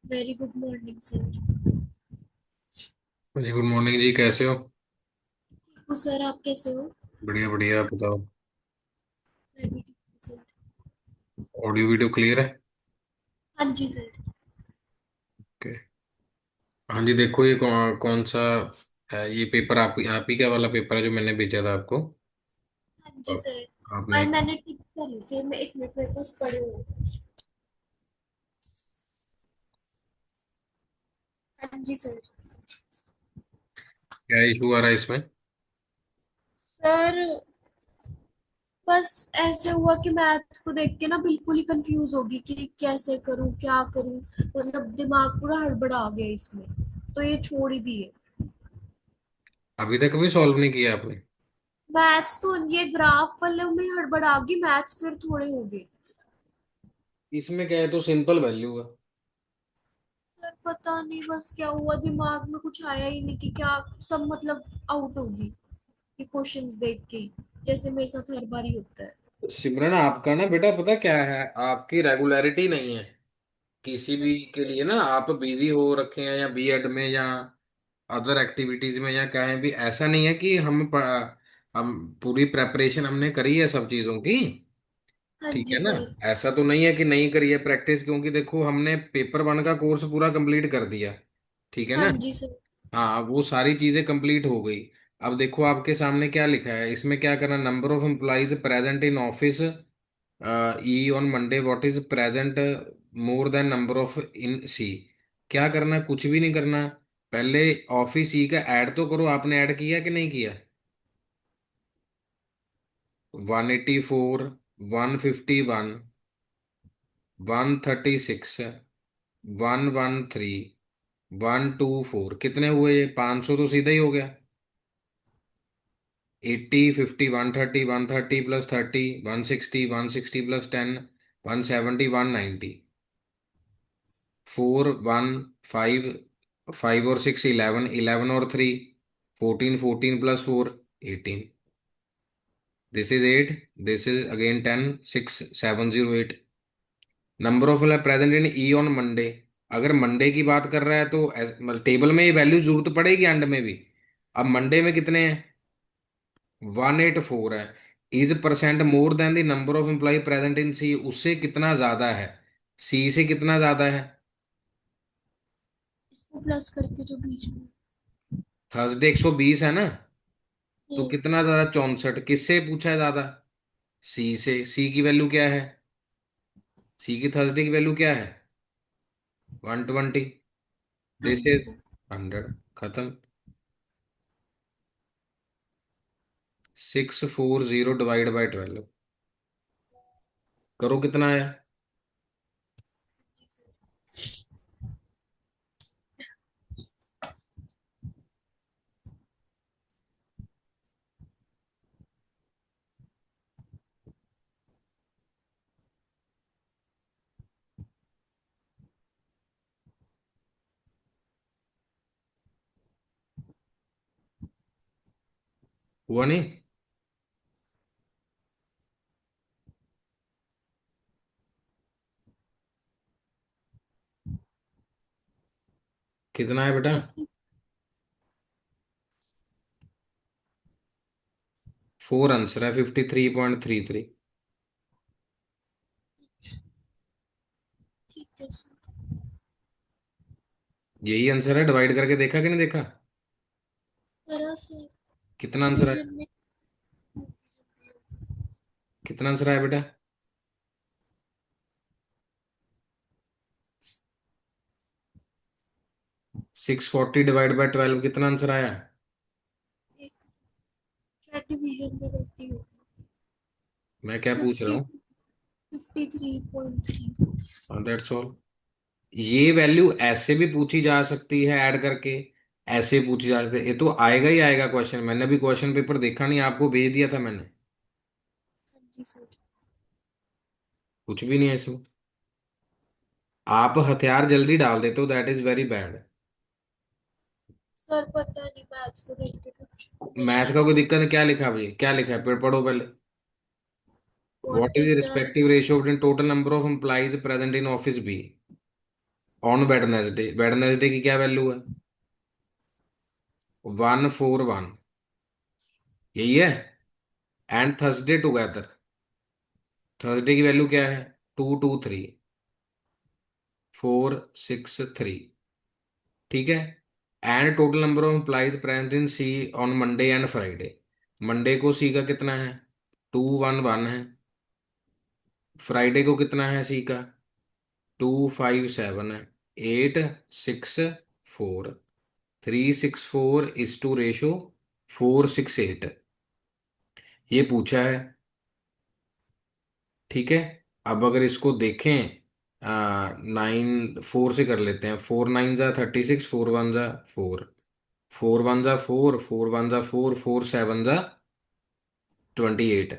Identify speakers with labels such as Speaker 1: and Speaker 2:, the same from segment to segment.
Speaker 1: Very good morning sir.
Speaker 2: जी good morning जी, कैसे हो?
Speaker 1: तो सर आप कैसे हो?
Speaker 2: बढ़िया बढ़िया, आप बताओ।
Speaker 1: मैं भी ठीक हूँ सर।
Speaker 2: ऑडियो वीडियो क्लियर है?
Speaker 1: हाँ जी सर।
Speaker 2: ओके। हाँ जी, देखो ये कौन सा है ये पेपर? आप ही का वाला पेपर है जो मैंने भेजा था आपको।
Speaker 1: हाँ जी
Speaker 2: आप,
Speaker 1: सर।
Speaker 2: आपने
Speaker 1: और मैंने टिक करी थी, मैं एक मिनट मेरे पास पढ़े हुए हैं। हाँ जी सर।
Speaker 2: क्या इशू आ रहा है इसमें?
Speaker 1: सर बस ऐसे हुआ कि मैथ्स को देख के ना बिल्कुल ही कंफ्यूज होगी कि कैसे करूँ क्या करूँ। मतलब दिमाग पूरा हड़बड़ा गया इसमें। तो ये छोड़ ही दिए।
Speaker 2: अभी तक भी सॉल्व नहीं किया आपने?
Speaker 1: मैथ्स तो ये ग्राफ वाले में हड़बड़ा गई, मैथ्स फिर थोड़े हो गए।
Speaker 2: इसमें क्या है, तो सिंपल वैल्यू है।
Speaker 1: सर पता नहीं बस क्या हुआ, दिमाग में कुछ आया ही नहीं कि क्या सब मतलब आउट होगी ये क्वेश्चंस देख के ही, जैसे मेरे साथ हर बार ही होता है।
Speaker 2: सिमरन, आपका ना बेटा पता क्या है, आपकी रेगुलरिटी नहीं है किसी
Speaker 1: हाँ
Speaker 2: भी
Speaker 1: जी
Speaker 2: के
Speaker 1: सर।
Speaker 2: लिए ना। आप बिजी हो रखे हैं या बीएड में या अदर एक्टिविटीज में या कहीं भी, ऐसा नहीं है कि हम पूरी प्रेपरेशन हमने करी है सब चीजों की।
Speaker 1: हाँ
Speaker 2: ठीक है
Speaker 1: जी
Speaker 2: ना?
Speaker 1: सर।
Speaker 2: ऐसा तो नहीं है कि नहीं करी है प्रैक्टिस, क्योंकि देखो हमने पेपर वन का कोर्स पूरा कंप्लीट कर दिया। ठीक है
Speaker 1: हाँ
Speaker 2: ना?
Speaker 1: जी सर।
Speaker 2: हाँ, वो सारी चीजें कंप्लीट हो गई। अब देखो आपके सामने क्या लिखा है, इसमें क्या करना, number of employees present in office E on Monday, what is present more than number of in C. क्या करना? कुछ भी नहीं करना। पहले ऑफिस ई का ऐड तो करो, आपने ऐड किया कि नहीं किया? 184, 151, 136, 113, 124, कितने हुए ये? 500 तो सीधा ही हो गया। 80, 50, 130, 130 प्लस 30, 160, 160 प्लस 10, 170, 190, 4, 1, 5, 5 और 6, 11, 11 और 3, 14, 14 plus 4, 18। This is 8, this is again 10, 6, 708। Number of present in E on Monday. अगर मंडे की बात कर रहा है तो मतलब टेबल में ये वैल्यू जरूरत पड़ेगी एंड में भी। अब मंडे में कितने हैं? 184 है। Is percent more than the number of employee present in C, उससे कितना ज्यादा है? सी से कितना ज्यादा है?
Speaker 1: इसको प्लस करके जो बीच में।
Speaker 2: थर्सडे 120 है ना? तो
Speaker 1: हम्म।
Speaker 2: कितना ज्यादा? 64। किससे पूछा है ज्यादा? सी से। सी की वैल्यू क्या है? सी की थर्सडे की वैल्यू क्या है? 120।
Speaker 1: हाँ
Speaker 2: दिस
Speaker 1: जी
Speaker 2: इज
Speaker 1: सर।
Speaker 2: 100। खत्म। 640 डिवाइड बाई 12, करो कितना आया? हुआ नहीं? कितना है बेटा?
Speaker 1: 50।
Speaker 2: 4 आंसर है, 53.33।
Speaker 1: ठीक है सर।
Speaker 2: यही आंसर है, डिवाइड करके देखा कि नहीं देखा?
Speaker 1: करा सर।
Speaker 2: कितना आंसर है?
Speaker 1: डिवीजन में।
Speaker 2: कितना आंसर आया बेटा? 640 डिवाइड बाई 12, कितना आंसर आया?
Speaker 1: एक क्या डिवीजन में गलती हो
Speaker 2: मैं क्या पूछ रहा
Speaker 1: गई?
Speaker 2: हूँ?
Speaker 1: 53.3।
Speaker 2: हाँ, दैट्स ऑल। ये वैल्यू ऐसे भी पूछी जा सकती है ऐड करके, ऐसे पूछी जा सकती है। ये तो आएगा ही आएगा क्वेश्चन, मैंने भी क्वेश्चन पेपर देखा नहीं, आपको भेज दिया था मैंने।
Speaker 1: हाँ जी सर।
Speaker 2: कुछ भी नहीं है इसमें। आप हथियार जल्दी डाल देते हो, that is very bad.
Speaker 1: Sir पता नहीं मैथ्स को देख के कुछ
Speaker 2: मैथ
Speaker 1: क्वेश्चंस
Speaker 2: का कोई
Speaker 1: ऐसे।
Speaker 2: दिक्कत है? क्या लिखा है भाई, क्या लिखा है? पढ़ो पहले।
Speaker 1: What
Speaker 2: what is
Speaker 1: is
Speaker 2: the
Speaker 1: the.
Speaker 2: Respective ratio between total number of employees present in office B? On Wednesday, Wednesday की क्या वैल्यू है? 141, यही है। एंड थर्सडे टुगेदर, थर्सडे की वैल्यू क्या है? 223, 463। ठीक है। And total number of employees present in C on Monday and Friday, Monday को सी का कितना है? 211 है। फ्राइडे को कितना है सी का? 257 है। 864, 364 इज टू रेशो 468, ये पूछा है। ठीक है। अब अगर इसको देखें, 9 4 से कर लेते हैं। 4 9 जा 36, 4 1 जा 4, 4 1 जा 4, 4 1 जा 4, 4 7 जा 28।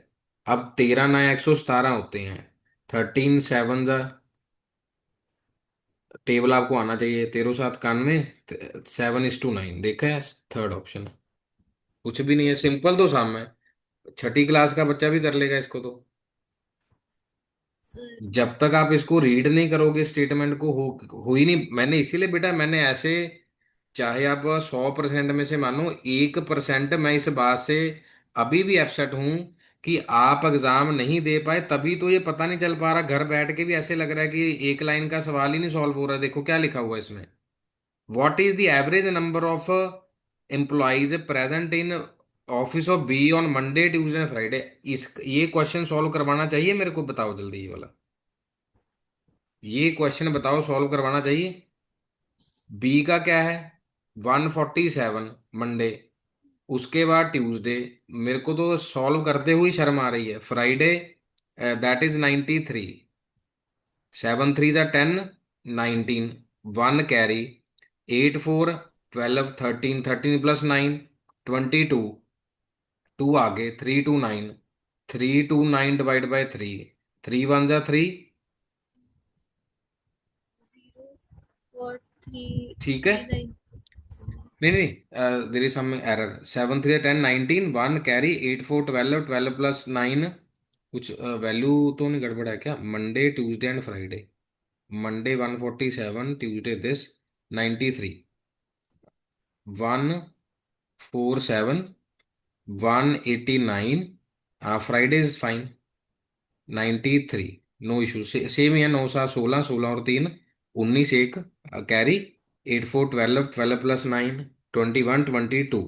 Speaker 2: अब 13 9 117 होते हैं। 13 7 जा, टेबल आपको आना चाहिए। 13 7 91, 7:9, देखा है? थर्ड ऑप्शन है। कुछ भी नहीं है, सिंपल तो साम है। छठी क्लास का बच्चा भी कर लेगा इसको तो।
Speaker 1: सर।
Speaker 2: जब तक आप इसको रीड नहीं करोगे स्टेटमेंट को, हो ही नहीं। मैंने इसीलिए बेटा, मैंने ऐसे, चाहे आप 100% में से मानो 1%, मैं इस बात से अभी भी अपसेट हूं कि आप एग्जाम नहीं दे पाए। तभी तो ये पता नहीं चल पा रहा, घर बैठ के भी ऐसे लग रहा है कि एक लाइन का सवाल ही नहीं सॉल्व हो रहा। देखो क्या लिखा हुआ है इसमें। What is the average number of employees present in office of be on Monday Tuesday and Friday. इस ये क्वेश्चन सॉल्व करवाना चाहिए मेरे को, बताओ जल्दी ये वाला। ये क्वेश्चन बताओ, सॉल्व करवाना चाहिए। बी का क्या है? 147 मंडे, उसके बाद ट्यूसडे। मेरे को तो सॉल्व करते हुए शर्म आ रही है। फ्राइडे, दैट इज 93, 7 3 जा 10, 19, 1 कैरी, 8 4 12 13, 13 + 9 22, 2 आगे, 3 2 9, 3 2 9 डिवाइड बाय 3, 3 1 जा 3।
Speaker 1: जीरो और थ्री
Speaker 2: ठीक है।
Speaker 1: Three nine.
Speaker 2: नहीं नहीं, there is some error. 7 3 10 19, 1 carry, 8 4 12, 12 + 9, कुछ वैल्यू तो नहीं गड़बड़ है क्या? Monday Tuesday and Friday, Monday 147, Tuesday this 93, 147, 189, Friday is fine, 93, no issue. Same ही है। 9 7 16, 16 और 3 19, एक कैरी, 8 4 12, 12 + 9 21 22,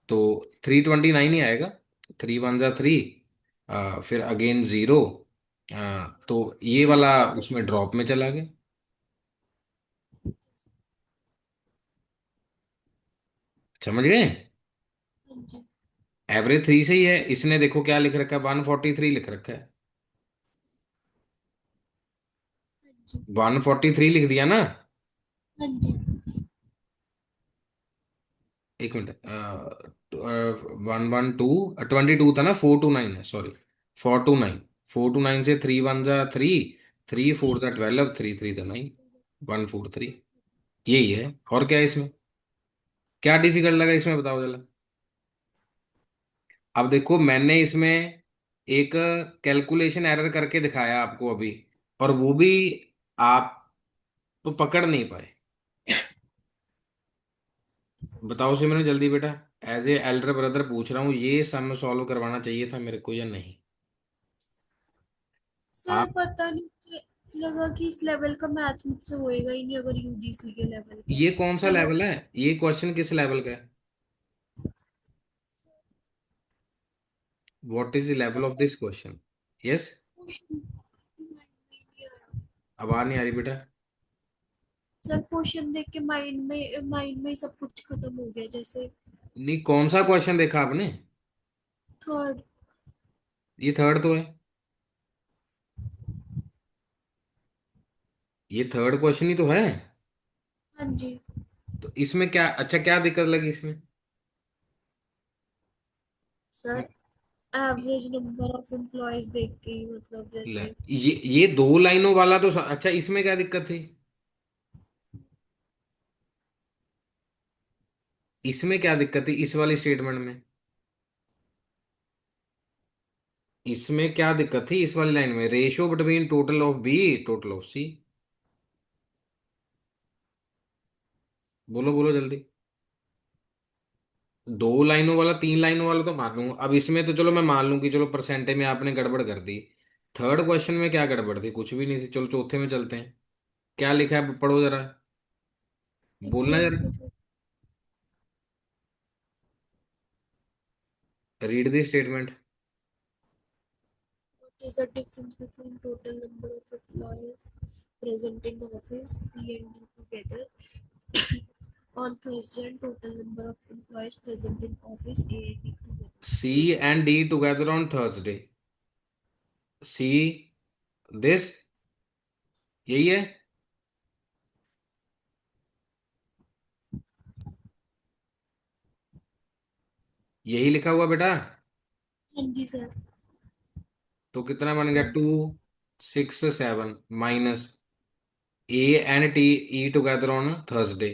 Speaker 2: तो 329 ही आएगा। 3 1 जा 3, फिर अगेन जीरो, तो ये वाला उसमें ड्रॉप में चला गया। समझ गए?
Speaker 1: हाँ जी।
Speaker 2: एवरेज 3 से ही है। इसने देखो क्या लिख रखा है, 143 लिख रखा है।
Speaker 1: हाँ जी।
Speaker 2: 143 लिख दिया ना?
Speaker 1: हाँ जी।
Speaker 2: 1 मिनट, 1 1 2 22 था ना, 4 2 9 है, सॉरी। 4 2 9, 4 2 9 से 3 1 जा 3, 3 4 जा 12, 3 3 जा 9, 143, यही है। और क्या है इसमें? क्या डिफिकल्ट लगा इसमें, बताओ जरा। अब देखो, मैंने इसमें एक कैलकुलेशन एरर करके दिखाया आपको अभी, और वो भी आप तो पकड़ नहीं पाए। बताओ सिमरन जल्दी बेटा, एज ए एल्डर ब्रदर पूछ रहा हूँ, ये सम सॉल्व करवाना चाहिए था मेरे को या नहीं?
Speaker 1: सर
Speaker 2: आप,
Speaker 1: पता नहीं, मुझे लगा कि इस लेवल का मैथ्स मुझसे होएगा ही नहीं अगर यूजीसी के लेवल का।
Speaker 2: ये कौन सा
Speaker 1: मैंने
Speaker 2: लेवल है? ये क्वेश्चन किस लेवल का है? What is the level of this question? Yes.
Speaker 1: Question mind में नहीं आया।
Speaker 2: आवाज नहीं आ रही बेटा।
Speaker 1: सर क्वेश्चन देख के माइंड में ही सब कुछ खत्म हो गया जैसे।
Speaker 2: नहीं, कौन सा
Speaker 1: कुछ
Speaker 2: क्वेश्चन देखा आपने?
Speaker 1: थर्ड।
Speaker 2: ये थर्ड तो है। ये थर्ड क्वेश्चन ही तो है।
Speaker 1: हाँ जी।
Speaker 2: तो इसमें क्या, अच्छा क्या दिक्कत लगी इसमें?
Speaker 1: Sir average number of employees देख के ही मतलब
Speaker 2: ले,
Speaker 1: जैसे।
Speaker 2: ये 2 लाइनों वाला तो अच्छा, इसमें क्या दिक्कत थी? इसमें क्या दिक्कत थी इस वाली स्टेटमेंट में? इसमें क्या दिक्कत थी इस वाली लाइन में? Ratio between total of B, total of C. बोलो बोलो जल्दी। दो लाइनों वाला, तीन लाइनों वाला तो मान लूंगा। अब इसमें तो चलो मैं मान लूं कि चलो परसेंटेज में आपने गड़बड़ कर दी। थर्ड क्वेश्चन में क्या गड़बड़ थी? कुछ भी नहीं थी। चलो चौथे में चलते हैं। क्या लिखा है पढ़ो जरा, बोलना
Speaker 1: डिफरेंस
Speaker 2: जरा।
Speaker 1: Between
Speaker 2: read the statement.
Speaker 1: what is the difference between total number of employees present in office C and D together on Thursday and total number of employees present in office A and D together.
Speaker 2: C and D together on Thursday. See this, यही है। यही लिखा हुआ बेटा।
Speaker 1: हाँ जी sir.
Speaker 2: तो कितना बन गया?
Speaker 1: One
Speaker 2: 267 minus A and T E together on Thursday.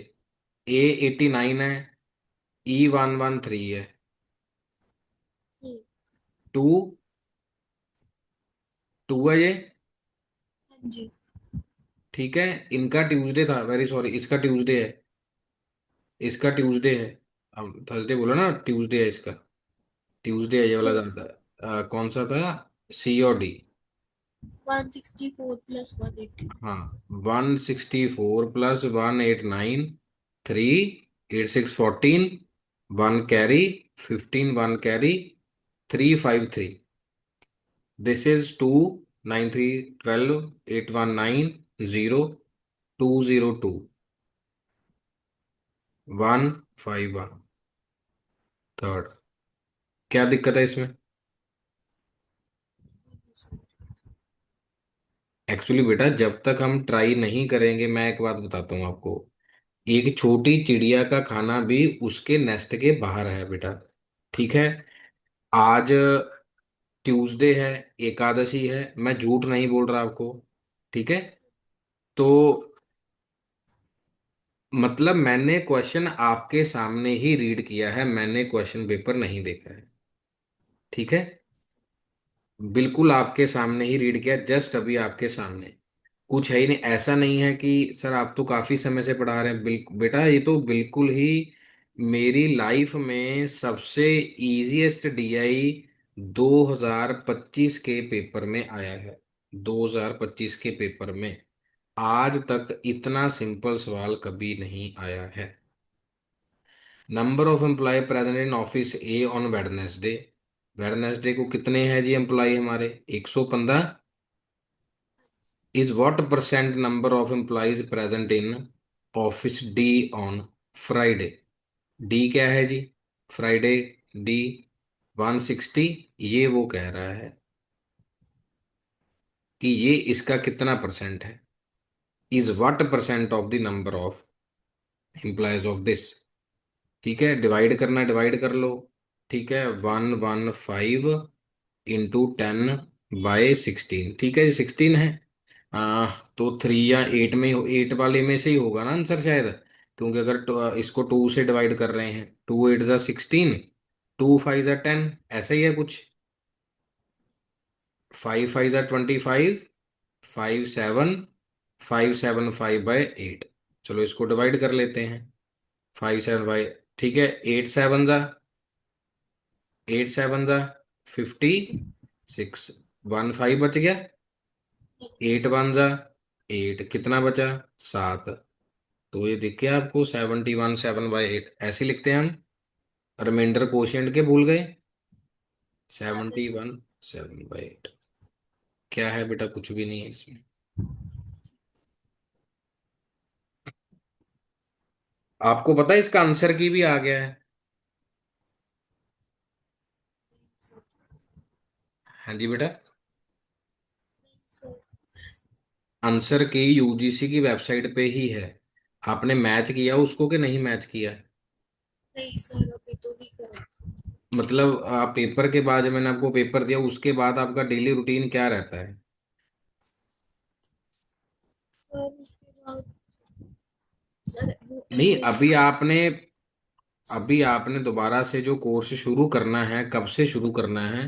Speaker 2: A 89 है, ई 113 है। टू, टू है ये।
Speaker 1: हाँ जी।
Speaker 2: ठीक है। इनका ट्यूसडे था, वेरी सॉरी, इसका ट्यूसडे है। इसका ट्यूसडे है। हम थर्सडे बोला ना, ट्यूसडे है इसका। ट्यूसडे है ये वाला
Speaker 1: हाँ,
Speaker 2: ज्यादा। कौन सा था? सी और डी।
Speaker 1: 164 प्लस 180।
Speaker 2: हाँ, 164 plus 189, 3, 86 14, 1 carry, 15 1 carry, 353। This is 293 12 819 0 202 151। Third, क्या दिक्कत है इसमें? एक्चुअली बेटा जब तक हम ट्राई नहीं करेंगे, मैं एक बात बताता हूँ आपको। एक छोटी चिड़िया का खाना भी उसके नेस्ट के बाहर है बेटा। ठीक है। आज ट्यूसडे है, एकादशी है, मैं झूठ नहीं बोल रहा आपको। ठीक है। तो मतलब मैंने क्वेश्चन आपके सामने ही रीड किया है, मैंने क्वेश्चन पेपर नहीं देखा है। ठीक है। बिल्कुल आपके सामने ही रीड किया, जस्ट अभी आपके सामने। कुछ है ही नहीं। ऐसा नहीं है कि सर आप तो काफी समय से पढ़ा रहे हैं। बिल्कुल बेटा, ये तो बिल्कुल ही मेरी लाइफ में सबसे इजीएस्ट डीआई 2025 के पेपर में आया है। 2025 के पेपर में आज तक इतना सिंपल सवाल कभी नहीं आया है। Number of employee present in office A on Wednesday. Wednesday को कितने हैं जी एम्प्लॉय हमारे? 115। Is what percent number of employees present in office D on Friday? D क्या है जी? फ्राइडे। डी 160। ये वो कह रहा है कि ये इसका कितना परसेंट है। Is what percent of the number of employees of this. ठीक है, डिवाइड करना, डिवाइड कर लो। ठीक है, 115 इंटू 10/16। ठीक है जी, 16 है। तो 3 या 8 में, 8 वाले में से ही होगा ना आंसर शायद। क्योंकि अगर इसको 2 से डिवाइड कर रहे हैं, 2 8 जा 16, 2 5 जा 10, ऐसा ही है कुछ। 5 5 जा 25, 5 7 5 7 5/8। चलो इसको डिवाइड कर लेते हैं। 5 7 बाई, ठीक है, 8 7 जा 56, 1 5 बच गया। 8 1 जा 8, कितना बचा? 7। तो ये दिख गया आपको, 71 7/8 ऐसे लिखते हैं हम। रिमाइंडर कोशिएंट के भूल गए?
Speaker 1: याद है
Speaker 2: सेवेंटी
Speaker 1: सर।
Speaker 2: वन 7/8। क्या है बेटा? कुछ भी नहीं है इसमें। आपको पता है इसका आंसर की भी आ गया है।
Speaker 1: सर,
Speaker 2: हाँ जी बेटा।
Speaker 1: सर,
Speaker 2: आंसर की यूजीसी की वेबसाइट पे ही है। आपने मैच किया उसको कि नहीं मैच किया?
Speaker 1: नहीं सर, अभी तो नहीं करा।
Speaker 2: मतलब आप पेपर के बाद, जब मैंने आपको पेपर दिया उसके बाद आपका डेली रूटीन क्या रहता है?
Speaker 1: सर उसके बाद सर वो
Speaker 2: नहीं,
Speaker 1: ईमेल पे
Speaker 2: अभी आपने दोबारा से जो कोर्स शुरू करना है, कब से शुरू करना है?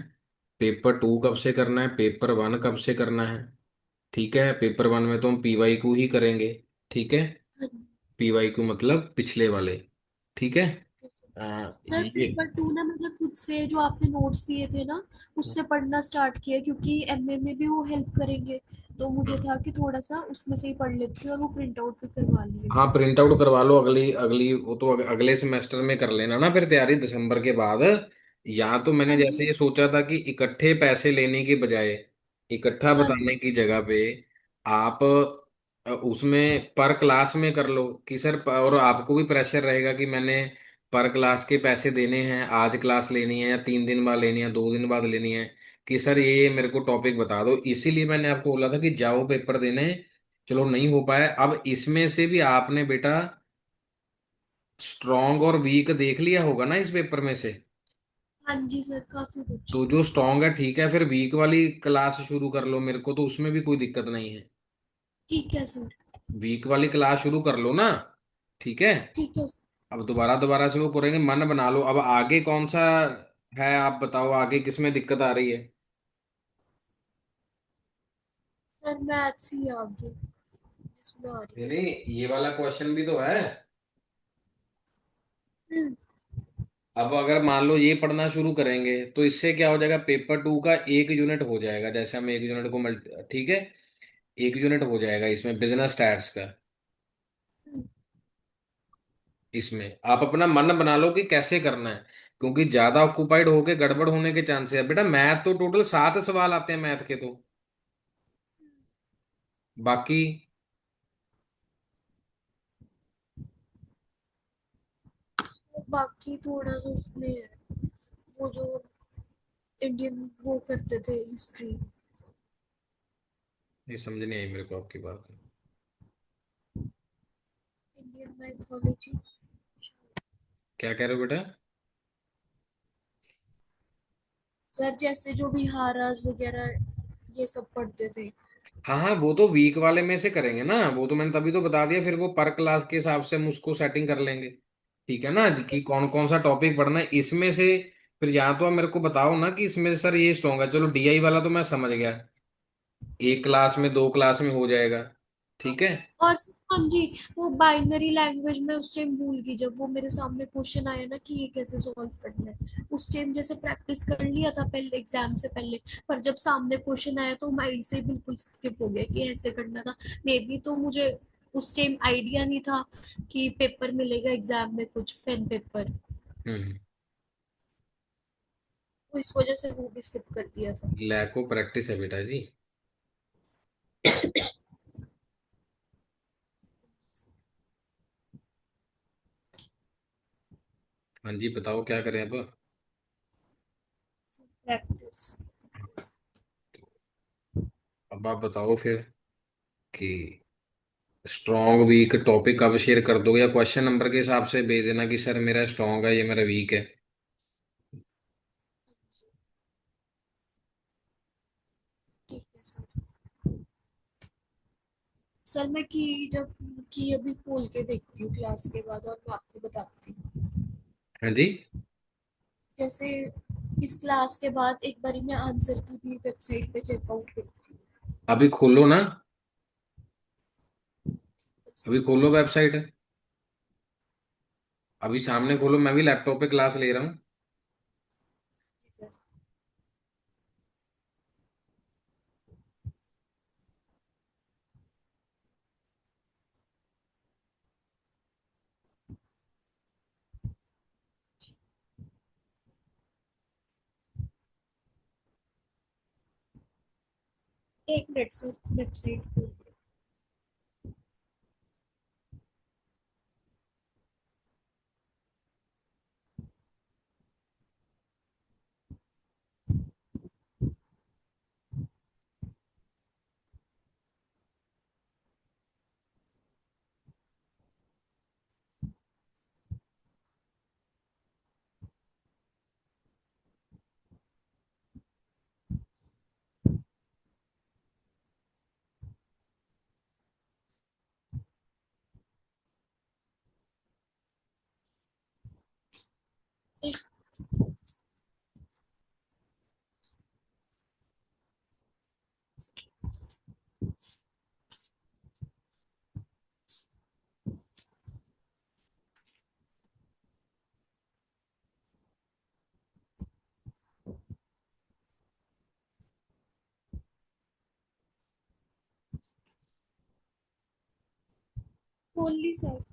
Speaker 2: पेपर 2 कब से करना है? पेपर 1 कब से करना है? ठीक है, पेपर 1 में तो हम पीवाई को ही करेंगे। ठीक है।
Speaker 1: हाँ जी।
Speaker 2: PYQ मतलब पिछले वाले। ठीक है।
Speaker 1: सर
Speaker 2: ये
Speaker 1: पेपर टू ना मतलब खुद से जो आपने नोट्स दिए थे ना उससे पढ़ना स्टार्ट किया, क्योंकि एमए में भी वो हेल्प करेंगे। तो मुझे था कि थोड़ा सा उसमें से ही पढ़ लेती हूँ और वो प्रिंट आउट भी करवा लिए
Speaker 2: हाँ,
Speaker 1: कुछ।
Speaker 2: प्रिंट आउट करवा लो। अगली अगली वो तो अगले सेमेस्टर में कर लेना ना फिर तैयारी, दिसंबर के बाद। या तो मैंने
Speaker 1: हाँ जी।
Speaker 2: जैसे ये सोचा था कि इकट्ठे पैसे लेने के बजाय इकट्ठा
Speaker 1: हाँ
Speaker 2: बताने
Speaker 1: जी।
Speaker 2: की जगह पे आप उसमें पर क्लास में कर लो कि सर और आपको भी प्रेशर रहेगा कि मैंने पर क्लास के पैसे देने हैं, आज क्लास लेनी है या 3 दिन बाद लेनी है, 2 दिन बाद लेनी है, कि सर ये मेरे को टॉपिक बता दो। इसीलिए मैंने आपको बोला था कि जाओ पेपर देने। चलो नहीं हो पाया, अब इसमें से भी आपने बेटा स्ट्रॉन्ग और वीक देख लिया होगा ना इस पेपर में से।
Speaker 1: हाँ जी सर, काफी कुछ।
Speaker 2: तो जो स्ट्रॉन्ग है ठीक है, फिर वीक वाली क्लास शुरू कर लो, मेरे को तो उसमें भी कोई दिक्कत नहीं है।
Speaker 1: ठीक है सर।
Speaker 2: वीक वाली क्लास शुरू कर लो ना। ठीक है।
Speaker 1: ठीक है सर।
Speaker 2: अब दोबारा दोबारा से वो करेंगे, मन बना लो। अब आगे कौन सा है आप बताओ, आगे किसमें दिक्कत आ रही है?
Speaker 1: सर मैथ्स ही आगे जिसमें आ रही
Speaker 2: नहीं नहीं, ये वाला क्वेश्चन भी तो है।
Speaker 1: है।
Speaker 2: अब अगर मान लो ये पढ़ना शुरू करेंगे तो इससे क्या हो जाएगा, पेपर टू का 1 यूनिट हो जाएगा, जैसे हम 1 यूनिट को मल्टी, ठीक है, 1 यूनिट हो जाएगा इसमें बिजनेस स्टैट्स का। इसमें आप अपना मन बना लो कि कैसे करना है, क्योंकि ज्यादा ऑक्यूपाइड होके गड़बड़ होने के चांसेस है बेटा। मैथ तो टोटल 7 सवाल आते हैं मैथ के तो। बाकी
Speaker 1: और बाकी थोड़ा सा उसमें है, वो जो इंडियन वो करते थे हिस्ट्री।
Speaker 2: नहीं, समझ नहीं आई मेरे को आपकी बात।
Speaker 1: Indian mythology.
Speaker 2: क्या कह रहे हो बेटा?
Speaker 1: सर जैसे जो बिहाराज वगैरह ये सब पढ़ते थे।
Speaker 2: हाँ हाँ, वो तो वीक वाले में से करेंगे ना, वो तो मैंने तभी तो बता दिया, फिर वो पर क्लास के हिसाब से हम उसको सेटिंग कर लेंगे। ठीक है ना, कि कौन कौन सा टॉपिक पढ़ना है इसमें से। फिर या तो आप मेरे को बताओ ना कि इसमें से सर ये स्ट्रॉन्ग है, चलो DI वाला तो मैं समझ गया, एक क्लास में 2 क्लास में हो जाएगा। ठीक है।
Speaker 1: और हाँ जी, वो बाइनरी लैंग्वेज में उस टाइम भूल गई, जब वो मेरे सामने क्वेश्चन आया ना कि ये कैसे सॉल्व करना है, उस टाइम जैसे प्रैक्टिस कर लिया था पहले एग्जाम से पहले, पर जब सामने क्वेश्चन आया तो माइंड से बिल्कुल स्किप हो गया कि ऐसे करना था। मे बी तो मुझे उस टाइम आइडिया नहीं था कि पेपर मिलेगा एग्जाम में कुछ पेन पेपर,
Speaker 2: हम्म।
Speaker 1: तो इस वजह से वो भी स्किप कर दिया था।
Speaker 2: लैक ऑफ प्रैक्टिस है बेटा जी। हाँ जी, बताओ क्या करें अब।
Speaker 1: प्रैक्टिस।
Speaker 2: अब आप बताओ फिर कि स्ट्रॉन्ग वीक टॉपिक अब शेयर कर दो या क्वेश्चन नंबर के हिसाब से भेज देना कि सर मेरा स्ट्रॉन्ग है, ये मेरा वीक है।
Speaker 1: ठीक है सर। सर मैं की जब की अभी खोल के देखती हूँ क्लास के बाद और मैं आपको बताती हूँ।
Speaker 2: हाँ जी।
Speaker 1: जैसे इस क्लास के बाद एक बारी मैं आंसर की भी वेबसाइट पे चेकआउट करती हूँ।
Speaker 2: अभी खोलो ना,
Speaker 1: सर।
Speaker 2: अभी खोलो वेबसाइट। अभी सामने खोलो, मैं भी लैपटॉप पे क्लास ले रहा हूँ।
Speaker 1: जी सर। 1 मिनट सर, वेबसाइट खोल। Only sir.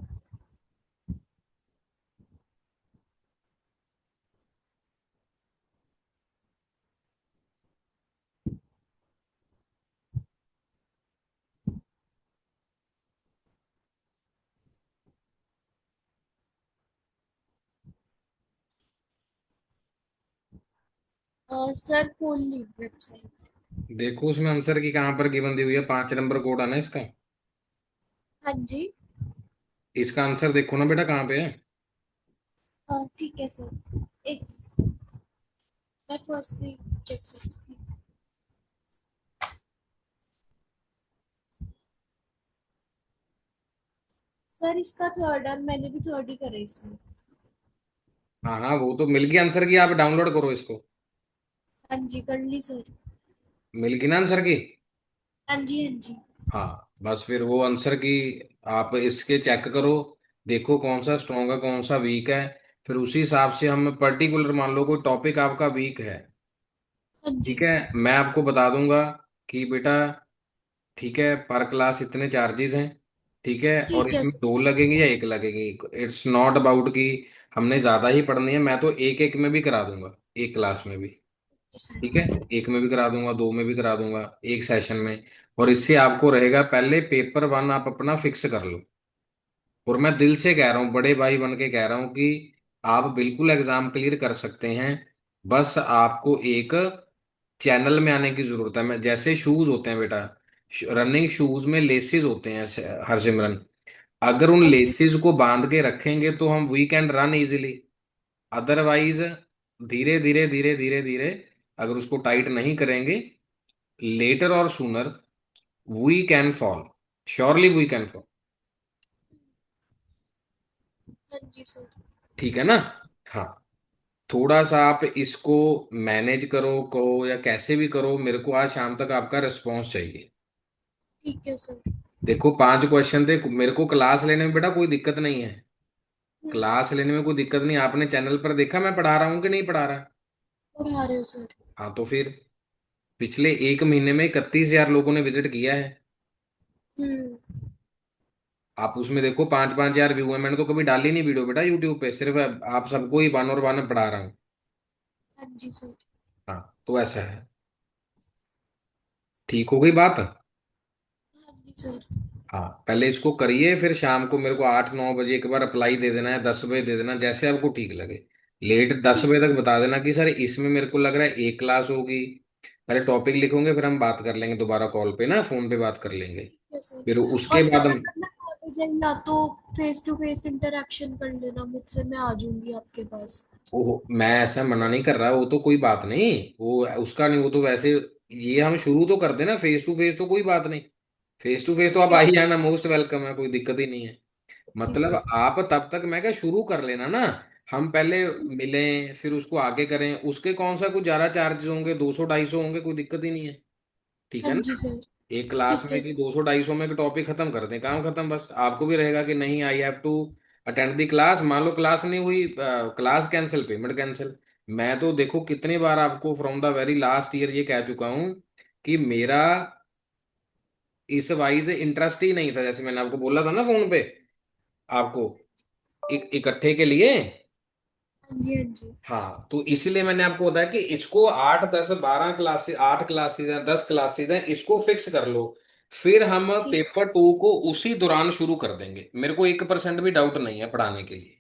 Speaker 1: सर खोल ली वेबसाइट।
Speaker 2: देखो उसमें आंसर की कहाँ पर गिवन दी हुई है, 5 नंबर कोड है ना इसका।
Speaker 1: हाँ जी।
Speaker 2: इसका आंसर देखो ना बेटा कहाँ पे है।
Speaker 1: ठीक है सर। एक, मैं फर्स्ट से चेक करती हूँ। सर इसका थर्ड है, मैंने भी थर्ड ही करा इसमें।
Speaker 2: हाँ हाँ, वो तो मिल गई आंसर की, आप डाउनलोड करो इसको।
Speaker 1: हाँ जी कर ली सर।
Speaker 2: मिल गई ना आंसर की।
Speaker 1: हाँ जी हाँ जी।
Speaker 2: हाँ बस फिर वो आंसर की आप इसके चेक करो, देखो कौन सा स्ट्रॉन्ग है कौन सा वीक है। फिर उसी हिसाब से हम पर्टिकुलर, मान लो कोई टॉपिक आपका वीक है,
Speaker 1: हाँ
Speaker 2: ठीक
Speaker 1: जी।
Speaker 2: है, मैं आपको बता दूंगा कि बेटा ठीक है पर क्लास इतने चार्जेस हैं, ठीक है, और
Speaker 1: ठीक है
Speaker 2: इसमें
Speaker 1: सर।
Speaker 2: दो लगेंगे या एक लगेगी। इट्स नॉट अबाउट कि हमने ज्यादा ही पढ़नी है, मैं तो एक एक में भी करा दूंगा, एक क्लास में भी, ठीक है,
Speaker 1: सर।
Speaker 2: एक में भी करा दूंगा, दो में भी करा दूंगा, एक सेशन में। और इससे आपको रहेगा, पहले पेपर वन आप अपना फिक्स कर लो। और मैं दिल से कह रहा हूँ, बड़े भाई बन के कह रहा हूँ कि आप बिल्कुल एग्जाम क्लियर कर सकते हैं। बस आपको एक चैनल में आने की जरूरत है। मैं जैसे शूज होते हैं बेटा, रनिंग शूज में लेसिस होते हैं, हरसिमरन, अगर उन
Speaker 1: हाँ जी।
Speaker 2: लेसिस को बांध के रखेंगे तो हम we can run easily. Otherwise धीरे धीरे धीरे धीरे धीरे अगर उसको टाइट नहीं करेंगे, लेटर और sooner we can fall, surely we can fall.
Speaker 1: हाँ जी सर।
Speaker 2: ठीक है ना। हाँ, थोड़ा सा आप इसको मैनेज करो कहो या कैसे भी करो, मेरे को आज शाम तक आपका रिस्पॉन्स चाहिए।
Speaker 1: ठीक है सर।
Speaker 2: देखो 5 क्वेश्चन थे, मेरे को क्लास लेने में बेटा कोई दिक्कत नहीं है,
Speaker 1: हम्म।
Speaker 2: क्लास लेने में कोई दिक्कत नहीं। आपने चैनल पर देखा मैं पढ़ा रहा हूँ कि नहीं पढ़ा रहा।
Speaker 1: पढ़ा रहे हो सर।
Speaker 2: हाँ तो फिर पिछले एक महीने में 31,000 लोगों ने विजिट किया है।
Speaker 1: हम्म।
Speaker 2: आप उसमें देखो 5-5 हजार व्यू है, मैंने तो कभी डाली नहीं वीडियो बेटा यूट्यूब पे, सिर्फ आप सबको ही वन और वन पढ़ा रहा हूँ।
Speaker 1: हाँ जी सर।
Speaker 2: हाँ तो ऐसा है। ठीक हो गई बात।
Speaker 1: हाँ जी सर।
Speaker 2: हाँ पहले इसको करिए, फिर शाम को मेरे को 8-9 बजे एक बार अप्लाई दे देना है, 10 बजे दे देना, जैसे आपको ठीक लगे। लेट 10 बजे
Speaker 1: ठीक है।
Speaker 2: तक बता देना कि सर इसमें मेरे को लग रहा है एक क्लास होगी। पहले टॉपिक लिखोगे, फिर हम बात कर लेंगे दोबारा, कॉल पे ना, फोन पे बात कर लेंगे।
Speaker 1: ठीक है सर।
Speaker 2: फिर
Speaker 1: और
Speaker 2: उसके बाद
Speaker 1: सर
Speaker 2: हम,
Speaker 1: अगर मैं कॉलेज आई या तो फेस टू फेस इंटरेक्शन कर लेना मुझसे, मैं आ जाऊंगी आपके पास।
Speaker 2: वो मैं ऐसा मना
Speaker 1: सर।
Speaker 2: नहीं कर रहा, वो तो कोई बात नहीं, वो उसका नहीं, वो तो वैसे ये हम शुरू तो कर देना, फेस टू फेस तो कोई बात नहीं। फेस टू फेस तो
Speaker 1: ठीक
Speaker 2: आप
Speaker 1: है
Speaker 2: आ ही
Speaker 1: सर।
Speaker 2: जाना, मोस्ट वेलकम है, कोई दिक्कत ही नहीं है।
Speaker 1: जी
Speaker 2: मतलब
Speaker 1: सर।
Speaker 2: आप तब तक मैं क्या शुरू कर लेना ना, हम पहले मिलें फिर उसको आगे करें, उसके कौन सा कुछ ज्यादा चार्जेस होंगे, 200-250 होंगे, कोई दिक्कत ही नहीं है। ठीक
Speaker 1: हाँ
Speaker 2: है
Speaker 1: जी
Speaker 2: ना।
Speaker 1: सर।
Speaker 2: एक क्लास
Speaker 1: ठीक है
Speaker 2: में कि
Speaker 1: सर।
Speaker 2: 200-250 में टॉपिक खत्म कर दें, काम खत्म, बस आपको भी रहेगा कि नहीं I have to attend the class. मान लो क्लास नहीं हुई, क्लास कैंसिल, पेमेंट कैंसिल। मैं तो देखो कितनी बार आपको from the very last year ये कह चुका हूँ कि मेरा इस वाइज इंटरेस्ट ही नहीं था, जैसे मैंने आपको बोला था ना फोन पे आपको, इकट्ठे के लिए।
Speaker 1: हाँ जी हाँ जी।
Speaker 2: हाँ तो इसलिए मैंने आपको बताया कि इसको 8-10-12 क्लासेस, 8 क्लासेस हैं, 10 क्लासेस हैं, इसको फिक्स कर लो। फिर हम
Speaker 1: ठीक।
Speaker 2: पेपर 2 को उसी दौरान शुरू कर देंगे, मेरे को 1% भी डाउट नहीं है पढ़ाने के लिए।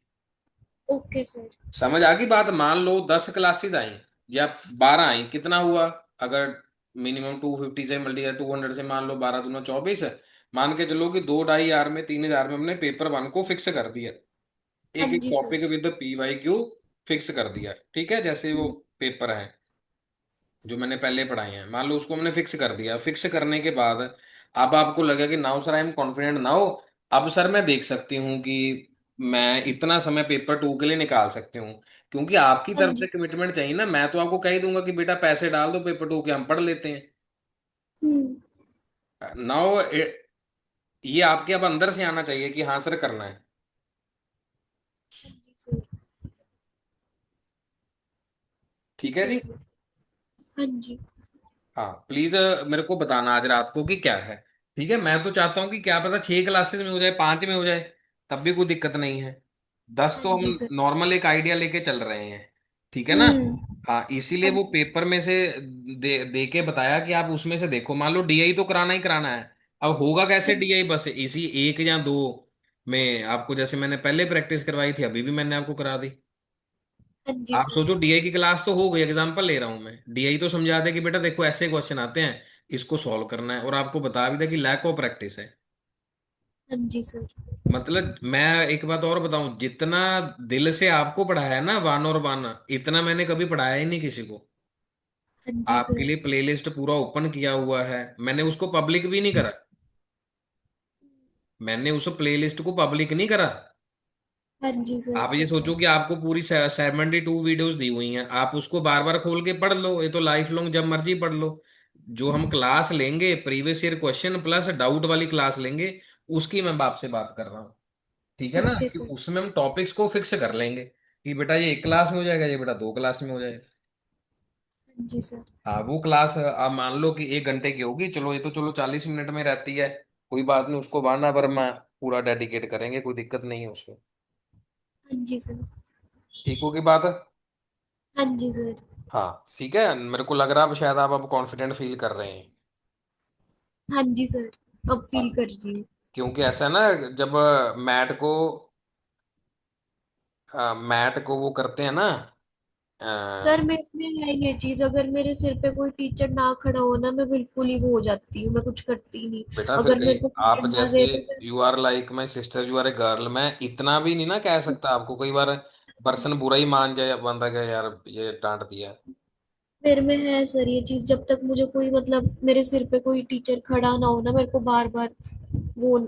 Speaker 1: Okay sir.
Speaker 2: समझ आ गई बात। मान लो 10 क्लासेस आई या 12 आई, कितना हुआ, अगर मिनिमम 250 से मल्टीप्लाई 200 से, मान लो 12 दूना 24 है। मान के चलो कि 2-2.5 हजार में, 3 हजार में हमने पेपर 1 को फिक्स कर दिया,
Speaker 1: हाँ
Speaker 2: एक एक
Speaker 1: जी sir.
Speaker 2: Topic with PYQ fix कर दिया, ठीक है, जैसे वो
Speaker 1: हम्म।
Speaker 2: पेपर है जो मैंने पहले पढ़ाए हैं, मान लो उसको हमने फिक्स कर दिया। फिक्स करने के बाद अब आपको लगा कि now sir I am confident now, अब सर मैं देख सकती हूँ कि मैं इतना समय पेपर 2 के लिए निकाल सकती हूँ, क्योंकि आपकी
Speaker 1: हाँ
Speaker 2: तरफ से
Speaker 1: जी।
Speaker 2: कमिटमेंट चाहिए ना। मैं तो आपको कह ही दूंगा कि बेटा पैसे डाल दो पेपर 2 के, हम पढ़ लेते हैं।
Speaker 1: हम्म।
Speaker 2: नाउ ये आपके अब अंदर से आना चाहिए कि हाँ सर करना है।
Speaker 1: हाँ जी सर।
Speaker 2: ठीक
Speaker 1: ठीक
Speaker 2: है
Speaker 1: है
Speaker 2: जी।
Speaker 1: सर। हाँ जी।
Speaker 2: हाँ प्लीज मेरे को बताना आज रात को कि क्या है। ठीक है, मैं तो चाहता हूँ कि क्या पता 6 क्लासेस में हो जाए, 5 में हो जाए, तब भी कोई दिक्कत नहीं है। 10
Speaker 1: हाँ
Speaker 2: तो
Speaker 1: जी
Speaker 2: हम
Speaker 1: सर।
Speaker 2: नॉर्मल एक आइडिया लेके चल रहे हैं। ठीक है ना।
Speaker 1: हम्म।
Speaker 2: हाँ, इसीलिए
Speaker 1: हाँ
Speaker 2: वो
Speaker 1: जी।
Speaker 2: पेपर में से दे के बताया कि आप उसमें से देखो। मान लो डीआई तो कराना ही कराना है। अब होगा कैसे
Speaker 1: हाँ जी।
Speaker 2: डीआई? बस इसी एक या दो में आपको, जैसे मैंने पहले प्रैक्टिस करवाई थी, अभी भी मैंने आपको करा दी।
Speaker 1: हाँ जी
Speaker 2: आप
Speaker 1: सर।
Speaker 2: सोचो डीआई की क्लास तो हो गई, एग्जांपल ले रहा हूं मैं, डीआई तो समझा दे कि बेटा देखो ऐसे क्वेश्चन आते हैं, इसको सॉल्व करना है, और आपको बता भी दे कि लैक ऑफ प्रैक्टिस है।
Speaker 1: हाँ जी सर।
Speaker 2: मतलब मैं एक बात और बताऊं, जितना दिल से आपको पढ़ाया है ना वन और वन, इतना मैंने कभी पढ़ाया ही नहीं किसी को।
Speaker 1: हाँ जी
Speaker 2: आपके
Speaker 1: सर।
Speaker 2: लिए प्लेलिस्ट पूरा ओपन किया हुआ है, मैंने उसको पब्लिक भी नहीं करा। मैंने उस प्लेलिस्ट को पब्लिक नहीं करा।
Speaker 1: हाँ जी सर।
Speaker 2: आप ये सोचो कि आपको पूरी 72 वीडियोस दी हुई हैं, आप उसको बार बार खोल के पढ़ लो, ये तो लाइफ लॉन्ग जब मर्जी पढ़ लो। जो हम क्लास लेंगे previous year question plus doubt वाली क्लास लेंगे, उसकी मैं आपसे बात कर रहा हूँ। ठीक है ना,
Speaker 1: ओके
Speaker 2: कि
Speaker 1: सर।
Speaker 2: उसमें हम टॉपिक्स को फिक्स कर लेंगे कि बेटा ये एक क्लास में हो जाएगा, ये बेटा 2 क्लास में हो जाएगा।
Speaker 1: हाँ जी सर।
Speaker 2: हाँ, वो क्लास आप मान लो कि 1 घंटे की होगी, चलो ये तो चलो 40 मिनट में रहती है, कोई बात नहीं, उसको बढ़ना पर मैं पूरा डेडिकेट करेंगे, कोई दिक्कत नहीं है उसमें।
Speaker 1: हाँ जी सर।
Speaker 2: ठीक होगी बात।
Speaker 1: हाँ जी सर।
Speaker 2: हाँ ठीक है, मेरे को लग रहा है शायद आप अब कॉन्फिडेंट फील कर रहे हैं।
Speaker 1: हाँ जी सर। अब
Speaker 2: हाँ,
Speaker 1: फील कर रही हूँ।
Speaker 2: क्योंकि ऐसा है ना, जब मैट को मैट को वो करते हैं ना,
Speaker 1: सर
Speaker 2: अ,
Speaker 1: मेरे में है ये चीज, अगर मेरे सिर पे कोई टीचर ना खड़ा हो ना, मैं बिल्कुल ही वो हो जाती हूँ, मैं कुछ करती ही नहीं।
Speaker 2: बेटा फिर
Speaker 1: अगर
Speaker 2: कहीं
Speaker 1: मेरे को
Speaker 2: आप
Speaker 1: पीरियड ना
Speaker 2: जैसे,
Speaker 1: दे तो फिर
Speaker 2: you are like my sister, you are a girl, मैं इतना भी नहीं ना कह सकता आपको, कई बार पर्सन बुरा ही मान जाए, बंदा क्या यार ये डांट दिया।
Speaker 1: मेरे में है सर ये चीज, जब तक मुझे कोई मतलब मेरे सिर पे कोई टीचर खड़ा ना हो ना, मेरे को बार बार वो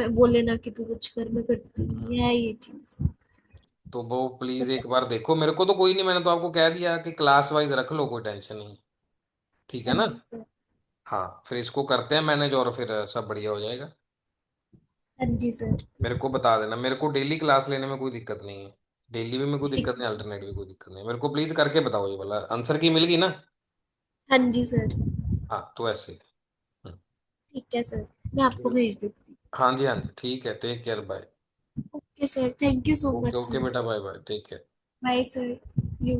Speaker 1: बोले ना कि तू कुछ कर, मैं करती नहीं है ये चीज।
Speaker 2: तो वो प्लीज एक बार देखो, मेरे को तो कोई नहीं, मैंने तो आपको कह दिया कि क्लास वाइज रख लो, कोई टेंशन नहीं। ठीक है
Speaker 1: हाँ
Speaker 2: ना।
Speaker 1: जी सर।
Speaker 2: हाँ, फिर इसको करते हैं मैनेज, और फिर सब बढ़िया हो जाएगा।
Speaker 1: हाँ जी सर।
Speaker 2: मेरे को बता देना, मेरे को डेली क्लास लेने में कोई दिक्कत नहीं है। डेली भी में कोई
Speaker 1: ठीक
Speaker 2: दिक्कत
Speaker 1: है
Speaker 2: नहीं,
Speaker 1: सर।
Speaker 2: अल्टरनेट भी कोई दिक्कत नहीं, मेरे को प्लीज करके बताओ, ये वाला आंसर की मिल गई ना।
Speaker 1: हाँ जी सर।
Speaker 2: हाँ तो ऐसे ही। हम्म,
Speaker 1: ठीक है सर। मैं आपको
Speaker 2: चलो।
Speaker 1: भेज देती हूँ।
Speaker 2: हाँ जी, हाँ जी, ठीक है, take care, bye.
Speaker 1: Okay sir, thank you so
Speaker 2: okay
Speaker 1: much
Speaker 2: okay
Speaker 1: sir.
Speaker 2: बेटा, bye bye, take care.
Speaker 1: Bye sir. You